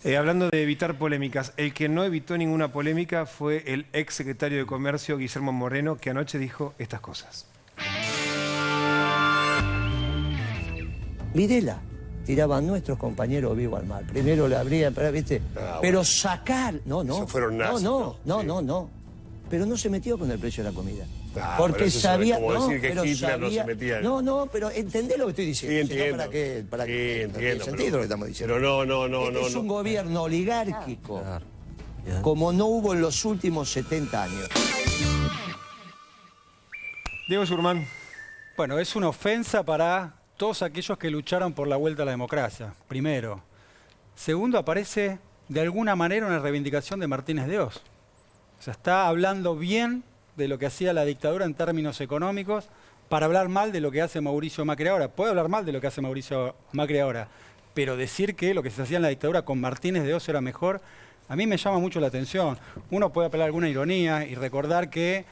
Hablando de evitar polémicas, el que no evitó ninguna polémica fue el ex secretario de Comercio, Guillermo Moreno, que anoche dijo estas cosas. Videla tiraba a nuestros compañeros vivos al mar. Primero le abría, ¿viste? Pero sacar... No. Eso fueron nazis, No. Pero no se metió con el precio de la comida. Porque Porque sabía... como decir que Hitler no se metía... No, pero entendés lo que estoy diciendo. Sí, entiendo. ¿Para qué? Entiendo. Tiene sentido lo que estamos diciendo. Pero no. Es un gobierno oligárquico, como no hubo en los últimos 70 años. Diego Surman. Bueno, es una ofensa para todos aquellos que lucharon por la vuelta a la democracia, primero. Segundo, aparece de alguna manera una reivindicación de Martínez de Oz. O sea, está hablando bien de lo que hacía la dictadura en términos económicos para hablar mal de lo que hace Mauricio Macri ahora. Puede hablar mal de lo que hace Mauricio Macri ahora, pero decir que lo que se hacía en la dictadura con Martínez de Oz era mejor, a mí me llama mucho la atención. Uno puede apelar a alguna ironía y recordar que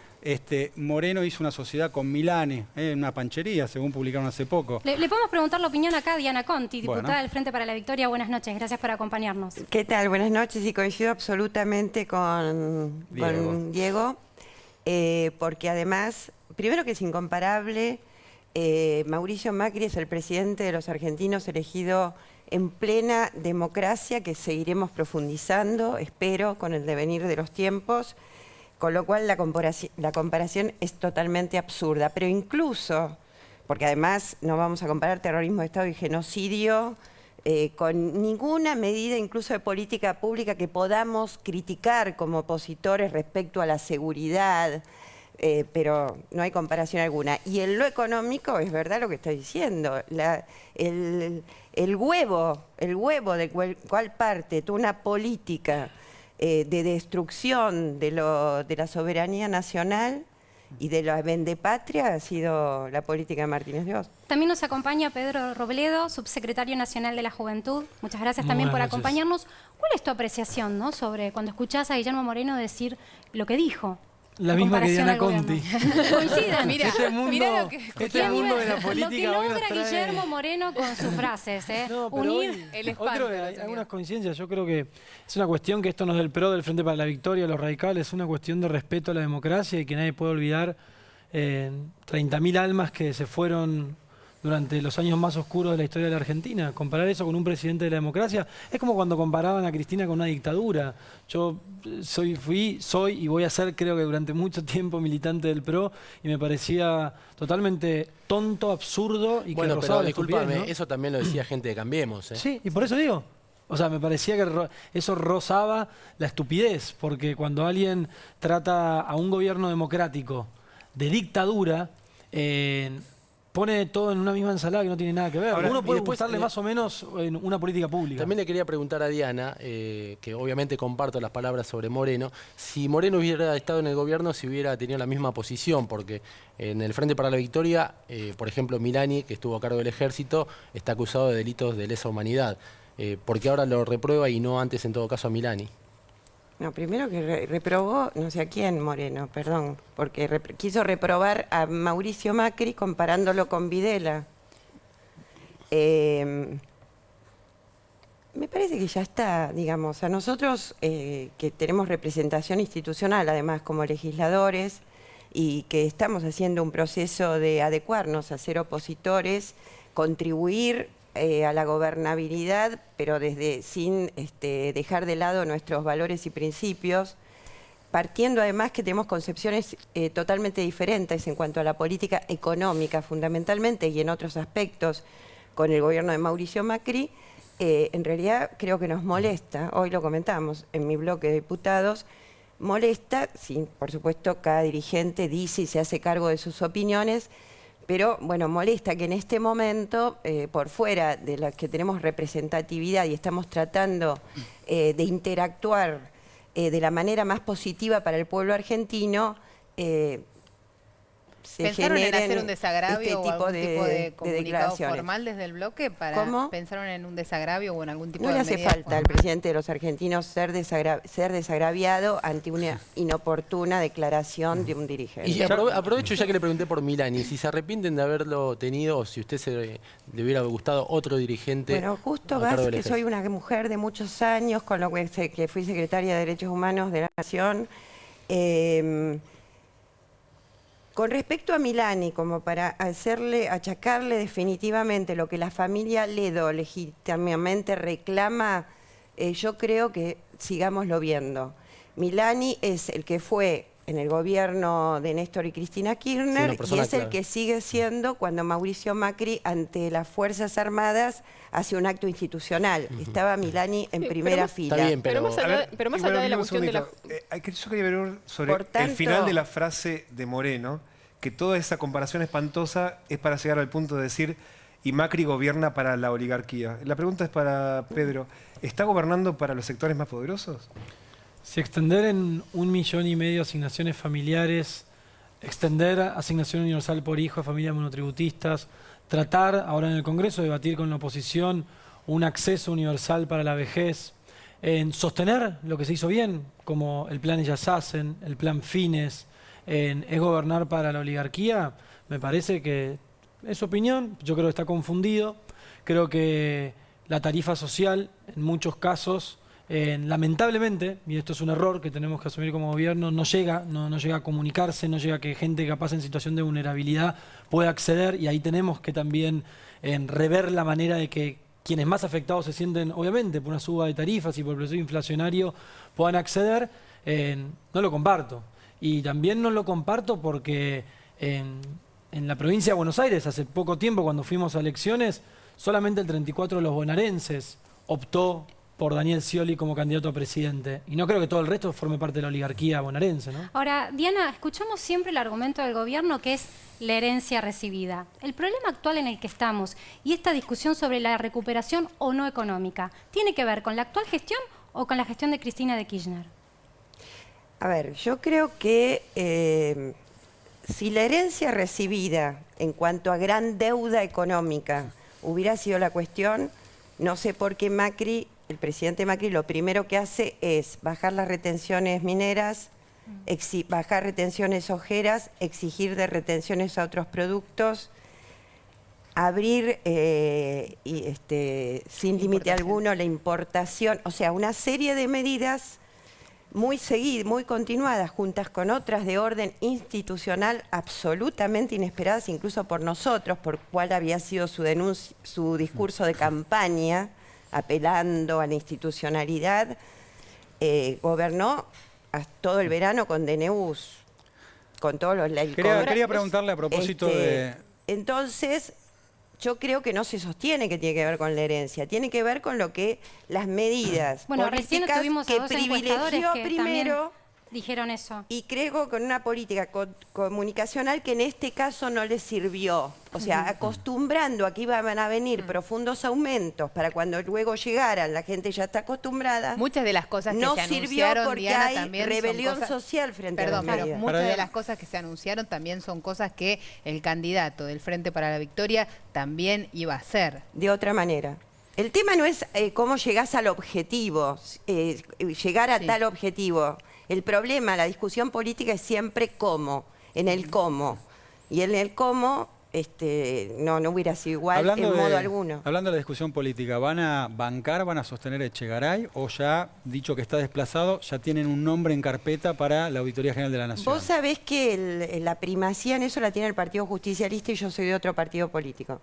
Moreno hizo una sociedad con Milani, una panchería, según publicaron hace poco. Le podemos preguntar la opinión acá a Diana Conti, diputada Bueno. del Frente para la Victoria. Buenas noches, gracias por acompañarnos. ¿Qué tal? Buenas noches, y coincido absolutamente con Diego, porque además, primero que es incomparable, Mauricio Macri es el presidente de los argentinos elegido en plena democracia, que seguiremos profundizando, espero, con el devenir de los tiempos, con lo cual la comparación es totalmente absurda. Pero incluso, porque además no vamos a comparar terrorismo de Estado y genocidio con ninguna medida, incluso de política pública, que podamos criticar como opositores respecto a la seguridad, pero no hay comparación alguna. Y en lo económico es verdad lo que está diciendo. El huevo del cual parte toda una política de destrucción de la soberanía nacional y de la vendepatria ha sido la política de Martínez de Oz. También nos acompaña Pedro Robledo, subsecretario nacional de la Juventud. Muchas gracias también por acompañarnos. ¿Cuál es tu apreciación, ¿no?, sobre cuando escuchás a Guillermo Moreno decir lo que dijo? La misma que Diana Conti. Coinciden. Mira este mundo de la política. Lo que logra Guillermo Moreno con sus frases, unir el espanto. Hay algunas coincidencias. Yo creo que es una cuestión que esto no es del PRO, del Frente para la Victoria, los radicales, es una cuestión de respeto a la democracia y que nadie puede olvidar 30.000 almas que se fueron durante los años más oscuros de la historia de la Argentina. Comparar eso con un presidente de la democracia es como cuando comparaban a Cristina con una dictadura. Yo soy y voy a ser, creo que durante mucho tiempo, militante del PRO, y me parecía totalmente tonto, absurdo y que rozaba la estupidez, ¿no? Eso también lo decía gente de Cambiemos, ¿eh? Sí, y por eso digo. O sea, me parecía que eso rozaba la estupidez, porque cuando alguien trata a un gobierno democrático de dictadura, pone todo en una misma ensalada que no tiene nada que ver. Uno puede gustarle más o menos en una política pública. También le quería preguntar a Diana, que obviamente comparto las palabras sobre Moreno, si Moreno hubiera estado en el gobierno, si hubiera tenido la misma posición, porque en el Frente para la Victoria, por ejemplo, Milani, que estuvo a cargo del ejército, está acusado de delitos de lesa humanidad. ¿Por qué ahora lo reprueba y no antes, en todo caso, a Milani? No, primero que reprobó, no sé a quién, Moreno, perdón, porque quiso reprobar a Mauricio Macri comparándolo con Videla. Me parece que ya está, digamos, a nosotros que tenemos representación institucional, además, como legisladores, y que estamos haciendo un proceso de adecuarnos a ser opositores, contribuir a la gobernabilidad, pero sin dejar de lado nuestros valores y principios, partiendo además que tenemos concepciones totalmente diferentes en cuanto a la política económica fundamentalmente y en otros aspectos con el gobierno de Mauricio Macri. En realidad creo que nos molesta, hoy lo comentamos en mi bloque de diputados, molesta, sí, por supuesto cada dirigente dice y se hace cargo de sus opiniones, pero bueno, molesta que en este momento, por fuera de las que tenemos representatividad y estamos tratando de interactuar de la manera más positiva para el pueblo argentino, se ¿Pensaron en generen hacer un desagravio este o tipo algún tipo de comunicado declaraciones. formal desde el bloque? ¿Cómo? ¿Pensaron en un desagravio o en algún tipo No de le hace medida falta al formal? presidente de los argentinos ser desagraviado ante una inoportuna declaración de un dirigente. Y aprovecho ya que le pregunté por Milani, si se arrepienten de haberlo tenido o si usted le hubiera gustado otro dirigente. Bueno, justo a vas cargo del que soy ejército. una mujer de muchos años, con lo que fui secretaria de Derechos Humanos de la Nación. Con respecto a Milani, como para achacarle definitivamente lo que la familia Ledo legítimamente reclama, yo creo que sigámoslo viendo. Milani es el que fue en el gobierno de Néstor y Cristina Kirchner y es el que sigue siendo cuando Mauricio Macri ante las Fuerzas Armadas hace un acto institucional. Estaba Milani en primera fila. Está bien, Pero más allá de la cuestión de la... Yo quería ver sobre Por tanto, el final de la frase de Moreno, que toda esa comparación espantosa es para llegar al punto de decir y Macri gobierna para la oligarquía. La pregunta es para Pedro, ¿está gobernando para los sectores más poderosos? Si extender en 1,5 millones asignaciones familiares, extender asignación universal por hijo a familias monotributistas, tratar ahora en el Congreso de debatir con la oposición un acceso universal para la vejez, en sostener lo que se hizo bien, como el plan Ellas Hacen, el plan Fines, es gobernar para la oligarquía, me parece que es su opinión, yo creo que está confundido, creo que la tarifa social en muchos casos, lamentablemente, y esto es un error que tenemos que asumir como gobierno, no llega a comunicarse, no llega a que gente capaz en situación de vulnerabilidad pueda acceder y ahí tenemos que también rever la manera de que quienes más afectados se sienten, obviamente, por una suba de tarifas y por el proceso inflacionario puedan acceder, no lo comparto. Y también no lo comparto porque en la provincia de Buenos Aires, hace poco tiempo, cuando fuimos a elecciones, solamente el 34% de los bonaerenses optó por Daniel Scioli como candidato a presidente. Y no creo que todo el resto forme parte de la oligarquía bonaerense, ¿no? Ahora, Diana, escuchamos siempre el argumento del gobierno que es la herencia recibida. El problema actual en el que estamos y esta discusión sobre la recuperación o no económica, ¿tiene que ver con la actual gestión o con la gestión de Cristina de Kirchner? A ver, yo creo que si la herencia recibida en cuanto a gran deuda económica hubiera sido la cuestión, no sé por qué Macri, el presidente Macri, lo primero que hace es bajar las retenciones mineras, bajar retenciones ojeras, exigir de retenciones a otros productos, abrir sin límite alguno la importación, o sea, una serie de medidas muy continuadas, juntas con otras de orden institucional absolutamente inesperadas, incluso por nosotros, por cuál había sido su discurso de campaña, apelando a la institucionalidad, gobernó todo el verano con DNUs, con todos los... Quería preguntarle a propósito de... Entonces, yo creo que no se sostiene que tiene que ver con la herencia, tiene que ver con lo que las medidas recién políticas tuvimos a que dos encuestadores privilegió que primero dijeron eso. y creo con una política comunicacional que en este caso no les sirvió. O sea, acostumbrando a que iban a venir profundos aumentos para cuando luego llegaran, la gente ya está acostumbrada. Muchas de las cosas que no se sirvió anunciaron, porque Diana, hay también rebelión son cosas, social frente a las pero medidas. muchas de las cosas que se anunciaron también son cosas que el candidato del Frente para la Victoria también iba a hacer. De otra manera. El tema no es cómo llegás al objetivo, llegar a tal objetivo. El problema, la discusión política es siempre cómo, en el cómo. Y en el cómo no hubiera sido igual en modo alguno. Hablando de la discusión política, ¿van a bancar, van a sostener a Echegaray o ya, dicho que está desplazado, ya tienen un nombre en carpeta para la Auditoría General de la Nación? Vos sabés que la primacía en eso la tiene el Partido Justicialista y yo soy de otro partido político.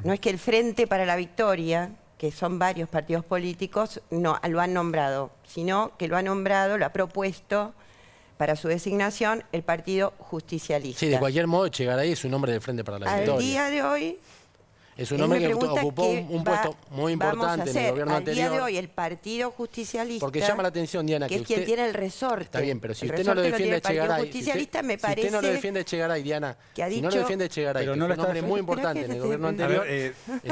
No es que el Frente para la Victoria, que son varios partidos políticos, no lo han nombrado, sino que lo ha nombrado, lo ha propuesto para su designación el Partido Justicialista. Sí, de cualquier modo, Echegaray es un hombre del Frente para la Victoria. Al día de hoy... Es un hombre que ocupó un puesto muy importante en el gobierno anterior. Al día de hoy, el Partido Justicialista... Porque llama la atención, Diana, que es quien tiene el resorte. Está bien, pero si usted no lo defiende a Echegaray... Si usted no lo defiende a Echegaray, Diana, si no lo defiende a Echegaray, que es un hombre muy importante en el gobierno anterior...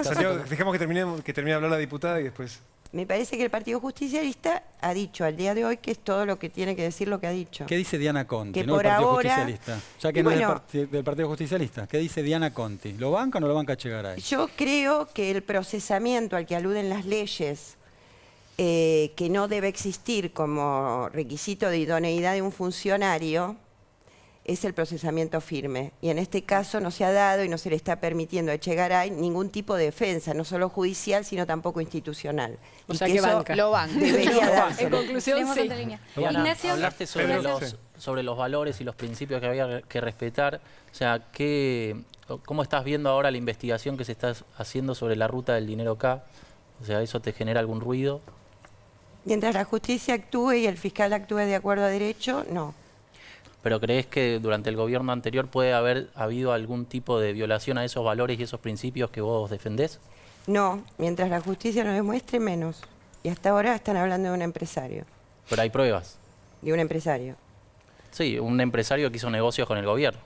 Santiago, dejemos que termine de hablar la diputada y después... Me parece que el Partido Justicialista ha dicho al día de hoy que es todo lo que tiene que decir lo que ha dicho. ¿Qué dice Diana Conti, que no por el Partido ahora, Justicialista? Ya que no es del Partido Justicialista. ¿Qué dice Diana Conti? ¿Lo banca o no lo banca Echegaray? Yo creo que el procesamiento al que aluden las leyes, que no debe existir como requisito de idoneidad de un funcionario, es el procesamiento firme. Y en este caso no se ha dado y no se le está permitiendo a Echegaray ningún tipo de defensa, no solo judicial, sino tampoco institucional. O y sea que que eso banca. Lo banca. debería darse. En conclusión, sí. Diana, Ignacio, hablaste sobre los valores y los principios que había que respetar. O sea, ¿cómo estás viendo ahora la investigación que se está haciendo sobre la ruta del dinero acá? O sea, ¿eso te genera algún ruido? Mientras la justicia actúe y el fiscal actúe de acuerdo a derecho, no. ¿Pero crees que durante el gobierno anterior puede haber habido algún tipo de violación a esos valores y esos principios que vos defendés? No, mientras la justicia no demuestre, menos. Y hasta ahora están hablando de un empresario. Pero hay pruebas. De un empresario. Sí, un empresario que hizo negocios con el gobierno.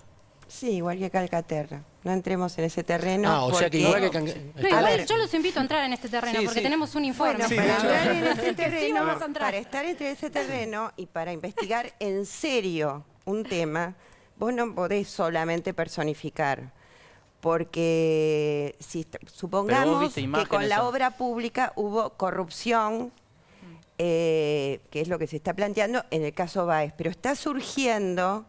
Sí, igual que Calcaterra. No entremos en ese terreno. O sea que igual que... No, igual yo los invito a entrar en este terreno porque tenemos un informe. Bueno, Sí, para de hecho. entrar en ese terreno, vamos a entrar. para estar entre ese terreno y para investigar en serio un tema, vos no podés solamente personificar. Porque si supongamos que con la obra pública hubo corrupción, que es lo que se está planteando en el caso Baez, pero está surgiendo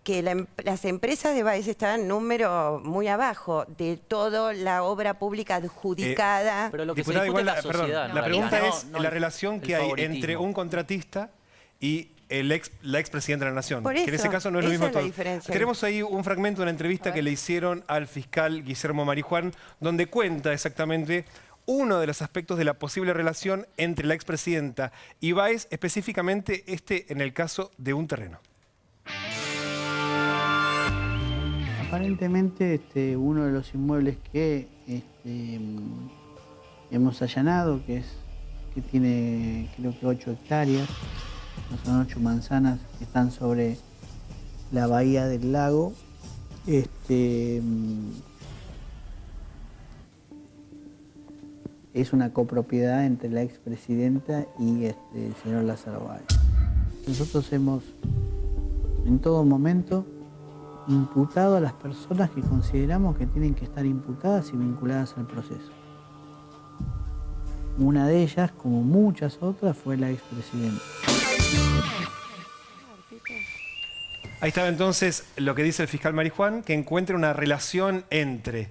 que las empresas de Baez están en número muy abajo de toda la obra pública adjudicada. Pero lo que Diputada, se discute igual es la sociedad. la pregunta es no la relación que hay entre un contratista y la expresidenta de la Nación. Por Que en eso, ese caso no es lo esa mismo es la todo. diferencia. Tenemos ahí un fragmento de una entrevista que le hicieron al fiscal Guillermo Marijuán, donde cuenta exactamente uno de los aspectos de la posible relación entre la expresidenta y Baez, específicamente en el caso de un terreno. Aparentemente uno de los inmuebles que hemos allanado, que tiene creo que 8 hectáreas, no son 8 manzanas que están sobre la bahía del lago, es una copropiedad entre la expresidenta y el señor Lázaro Báez. Nosotros hemos en todo momento imputado a las personas que consideramos que tienen que estar imputadas y vinculadas al proceso. Una de ellas, como muchas otras, fue la expresidenta. Ahí estaba entonces lo que dice el fiscal Marijuán, que encuentra una relación entre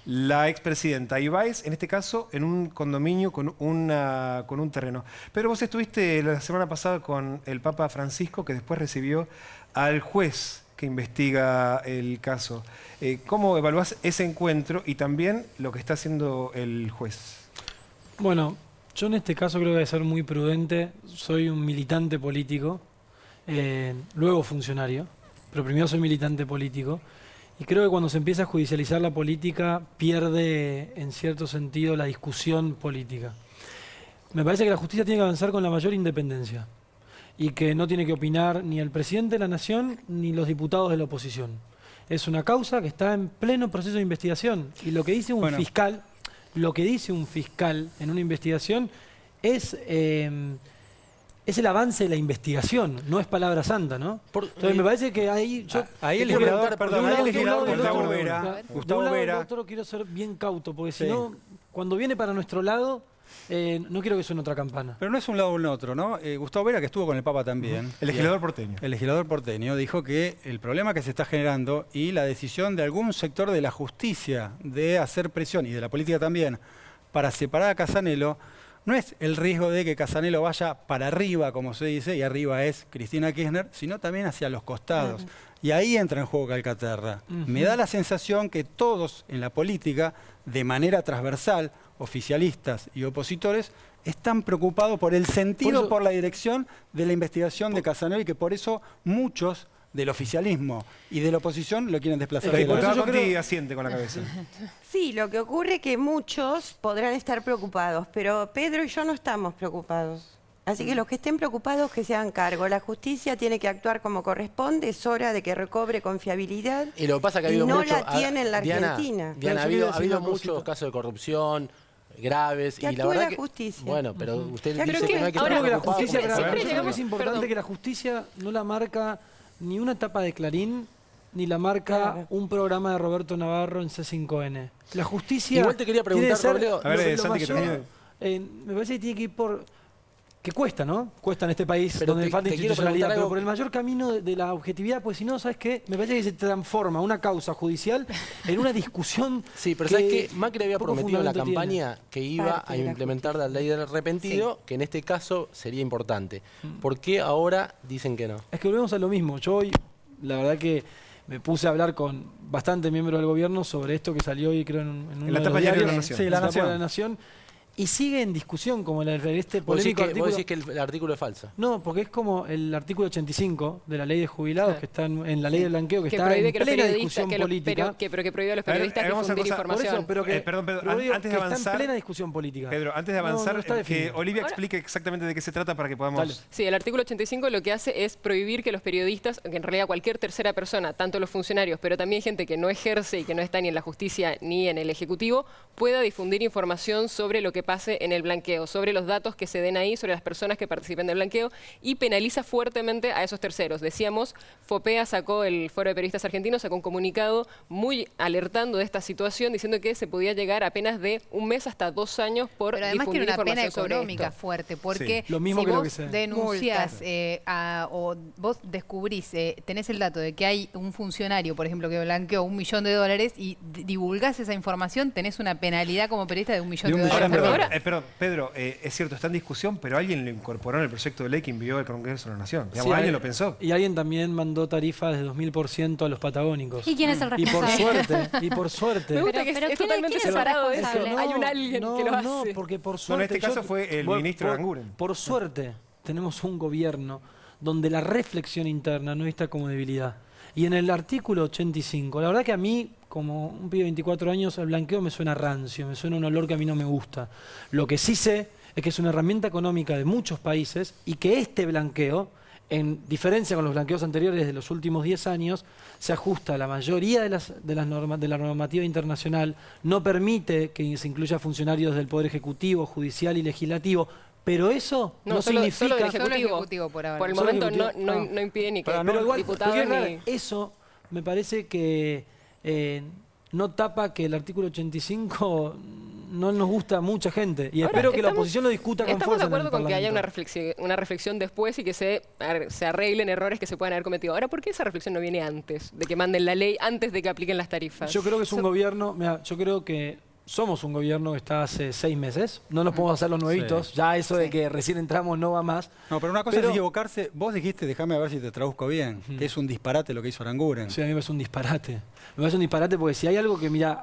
la expresidenta y Baez, en este caso, en un condominio con un terreno. Pero vos estuviste la semana pasada con el Papa Francisco, que después recibió al juez que investiga el caso. ¿Cómo evaluás ese encuentro y también lo que está haciendo el juez? Bueno, yo en este caso creo que voy a ser muy prudente. Soy un militante político, luego funcionario, pero primero soy militante político. Y creo que cuando se empieza a judicializar la política, pierde en cierto sentido la discusión política. Me parece que la justicia tiene que avanzar con la mayor independencia y que no tiene que opinar ni el presidente de la Nación ni los diputados de la oposición. Es una causa que está en pleno proceso de investigación y lo que dice un fiscal, en una investigación es el avance de la investigación, no es palabra santa, ¿no? Entonces me parece que ahí... Ahí el legislador, Gustavo Vera. Doctor, quiero ser bien cauto, porque si no, cuando viene para nuestro lado, no quiero que suene otra campana. Pero no es un lado o un otro, ¿no? Gustavo Vera, que estuvo con el Papa también. El legislador porteño. El legislador porteño dijo que el problema que se está generando y la decisión de algún sector de la justicia de hacer presión, y de la política también, para separar a Casanelo, no es el riesgo de que Casanelo vaya para arriba, como se dice, y arriba es Cristina Kirchner, sino también hacia los costados. Y ahí entra en juego Calcaterra. Me da la sensación que todos en la política, de manera transversal, oficialistas y opositores, están preocupados por el sentido, por la dirección de la investigación de Casanelo y que por eso muchos del oficialismo y de la oposición lo quieren desplazar. El diputado Conti asiente con la cabeza. Sí, lo que ocurre es que muchos podrán estar preocupados, pero Pedro y yo no estamos preocupados. Así que los que estén preocupados que se hagan cargo. La justicia tiene que actuar como corresponde, es hora de que recobre confiabilidad. Y lo que pasa es que ha habido no mucho, la tiene en la Argentina. Diana, ha habido muchos casos de corrupción, graves. Que y la actúe verdad la que, justicia. bueno, pero usted Ya dice creo que que no hay que ahora estar Creo que la preocupado justicia, por pero eso. yo creo que es llegamos- importante perdón. que la justicia no la marca ni una tapa de Clarín, ni la marca Claro. un programa de Roberto Navarro en C5N. La justicia. Igual te quería tiene preguntar, que ser Robledo. A ver, lo Santi, que mayor, termine. me parece que tiene que ir por. Que cuesta, ¿no? Cuesta en este país Pero donde te- falta te quiero institucionalidad, preguntar pero algo- por el mayor camino de la objetividad, pues si no, ¿sabes qué? Me parece que se transforma una causa judicial en una discusión. Sí, pero ¿sabes qué? Macri había poco prometido en la fundamento tiene. campaña que iba Parte a de la implementar la ley del arrepentido, que en este caso sería importante. ¿Por qué ahora dicen que no? Es que volvemos a lo mismo. Yo hoy, la verdad que me puse a hablar con bastantes miembros del gobierno sobre esto que salió hoy, creo, en uno la de tapa los diario de La diarios. Nación. Sí, La la tapa Nación. de La Nación. Y sigue en discusión, como este Vos decís, polémico que, artículo. vos decís que el artículo es falso. No, porque es como el artículo 85 de la ley de jubilados, que está en la ley del blanqueo, que está prohíbe en que los plena periodistas, discusión que los- política. pero que prohíbe a los A ver, periodistas hagamos una difundir cosa, Por información. eso, pero que, Perdón, Pedro, pero digo antes de que está avanzar- en plena discusión política. Pedro, antes de No, avanzar, no está que definido. Olivia Ahora- explique exactamente de qué se trata para que podamos... Dale. Sí, el artículo 85 lo que hace es prohibir que los periodistas, que en realidad cualquier tercera persona, tanto los funcionarios, pero también gente que no ejerce y que no está ni en la justicia ni en el Ejecutivo, pueda difundir información sobre lo que pase en el blanqueo, sobre los datos que se den ahí, sobre las personas que participen del blanqueo, y penaliza fuertemente a esos terceros. Decíamos, FOPEA sacó, el Foro de Periodistas Argentinos, sacó un comunicado muy alertando de esta situación, diciendo que se podía llegar a penas de 1 mes hasta 2 años por Pero además difundir tiene una pena información sobre económica esto. fuerte, porque Lo mismo si que lo vos que sea. denunciás o vos descubrís, tenés el dato de que hay un funcionario, por ejemplo, que blanqueó $1 millón y divulgás esa información, tenés una penalidad como periodista de $1 millón. Ahora, Ahora, perdón, Pedro, es cierto, está en discusión, pero alguien lo incorporó en el proyecto de ley que envió el Congreso de la Nación. Digamos, Sí, alguien lo pensó. Y alguien también mandó tarifas de 2000% a los patagónicos. ¿Y quién es el Y por responsable? suerte, y por suerte. Me gusta Pero- que pero es ¿quién totalmente es el separado de eso. responsable? Hay un alguien que lo hace. No, porque por No, suerte... en este caso fue el ministro Aranguren. Por suerte tenemos un gobierno donde la reflexión interna no está como debilidad. Y en el artículo 85, la verdad que a mí, como un pibe de 24 años, el blanqueo me suena rancio, me suena un olor que a mí no me gusta. Lo que sí sé es que es una herramienta económica de muchos países y que este blanqueo, en diferencia con los blanqueos anteriores de los últimos 10 años, se ajusta a la mayoría de la normativa internacional, no permite que se incluya funcionarios del Poder Ejecutivo, Judicial y Legislativo, pero eso no, solo significa... del Solo Ejecutivo. Ejecutivo por ahora. Por el Solo momento Ejecutivo. no impide ni que Pero igual, diputados pero quiero ni... aclarar, eso me parece que no tapa que el artículo 85 no nos gusta a mucha gente. Y Ahora, espero que la estamos- oposición lo discuta con Estamos fuerza de en el acuerdo con que haya Parlamento. una reflexión después y que se arreglen errores que se puedan haber cometido. Ahora, ¿por qué esa reflexión no viene antes de que manden la ley, antes de que apliquen las tarifas? Yo creo que es un gobierno, mira, yo creo que somos un gobierno que está hace 6 meses, no nos podemos hacer los nuevitos, Sí. ya eso de que recién entramos no va más. No, pero una cosa Pero- es equivocarse. Vos dijiste, déjame ver si te traduzco bien, que es un disparate lo que hizo Aranguren. Sí, a mí me parece un disparate. Me parece un disparate porque si hay algo que, mira,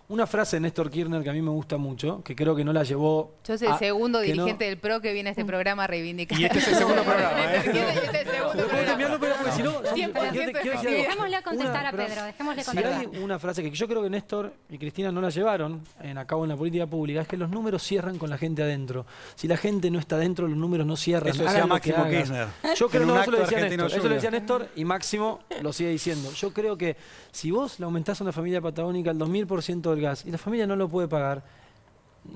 una frase de Néstor Kirchner que a mí me gusta mucho, que creo que no la llevó... Yo soy el segundo que no- dirigente del PRO que viene a este programa a reivindicar. Y este es el segundo programa, ¿eh? Este es el segundo ¿Puedo programa. terminarlo? Pero porque si no... 100% quiero decir algo. Dejémosle contestar a Una- Pedro, dejémosle Si contestar. hay una frase que yo creo que Néstor y Cristina no la llevaron a cabo en la política pública, es que los números cierran con la gente adentro. Si la gente no está adentro, los números no cierran. Eso decía Hagan lo que Máximo hagas. Kirchner. Yo creo En que un eso lo acto decía argentino Néstor. Eso lo Junior. decía Néstor y Máximo lo sigue diciendo. Yo creo que si vos le aumentás a una familia patagónica el 2000% del gas y la familia no lo puede pagar,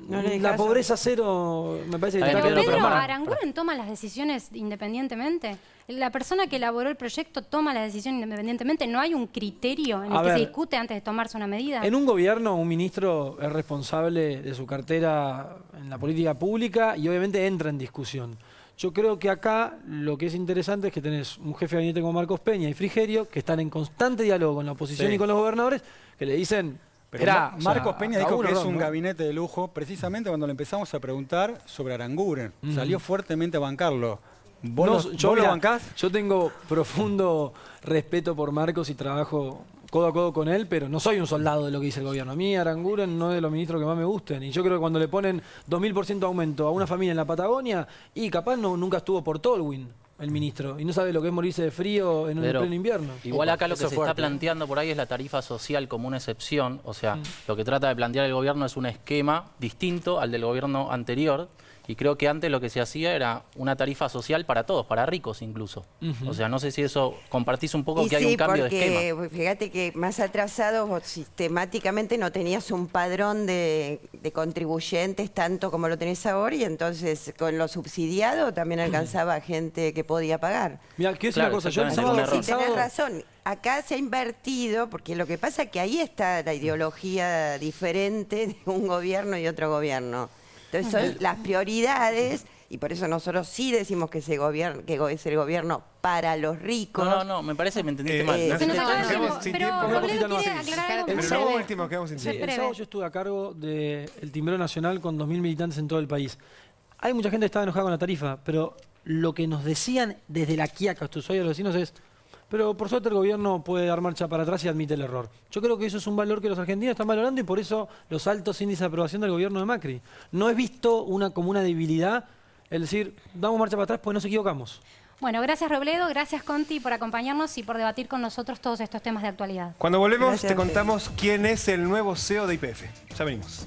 No le la dejás- pobreza cero me parece que Ahí está Pero Pedro, quedando Pedro, mal. ¿Aranguren toma las decisiones independientemente? La persona que elaboró el proyecto toma la decisión independientemente. ¿No hay un criterio en el A que se ver, discute antes de tomarse una medida? En un gobierno, un ministro es responsable de su cartera en la política pública y obviamente entra en discusión. Yo creo que acá lo que es interesante es que tenés un jefe de gabinete como Marcos Peña y Frigerio, que están en constante diálogo con la oposición Sí. y con los gobernadores, que le dicen... Pero "Esperá, o sea, Marcos Peña dijo Raúl que es Ron, un ¿no?". gabinete de lujo precisamente cuando le empezamos a preguntar sobre Aranguren. Salió fuertemente a bancarlo. ¿Vos, No, vos lo mirá, bancás? Yo tengo profundo respeto por Marcos y trabajo codo a codo con él, pero no soy un soldado de lo que dice el gobierno. A mí Aranguren no es de los ministros que más me gusten. Y yo creo que cuando le ponen 2000% aumento a una familia en la Patagonia, y capaz nunca estuvo por Tolwyn el ministro, y no sabe lo que es morirse de frío en un Pero pleno invierno. igual acá lo que Eso se es fuerte, está planteando por ahí es la tarifa social como una excepción. O sea, lo que trata de plantear el gobierno es un esquema distinto al del gobierno anterior, Y creo que antes lo que se hacía era una tarifa social para todos, para ricos incluso. O sea, no sé si eso compartís un poco, que hay un cambio de esquema. Porque fíjate que más atrasado vos sistemáticamente no tenías un padrón de contribuyentes tanto como lo tenés ahora, y entonces con lo subsidiado también alcanzaba a gente que podía pagar. Mira, quiero decir una cosa, yo el Sí, tenés razón. Acá se ha invertido, porque lo que pasa es que ahí está la ideología diferente de un gobierno y otro gobierno. Entonces son las prioridades, y por eso nosotros sí decimos que es el gobierno para los ricos. No, me parece que me entendiste mal. Se nos acaba el tiempo, pero Robledo quiere aclarar algo. El sábado yo estuve a cargo del Timbrero Nacional con 2.000 militantes en todo el país. Hay mucha gente que estaba enojada con la tarifa, pero lo que nos decían desde la Quiaca, estos los vecinos, es: pero por suerte el gobierno puede dar marcha para atrás y admite el error. Yo creo que eso es un valor que los argentinos están valorando, y por eso los altos índices de aprobación del gobierno de Macri. No he visto como una debilidad el decir, damos marcha para atrás porque nos equivocamos. Bueno, gracias Robledo, gracias Conti por acompañarnos y por debatir con nosotros todos estos temas de actualidad. Cuando volvemos te contamos quién es el nuevo CEO de YPF. Ya venimos.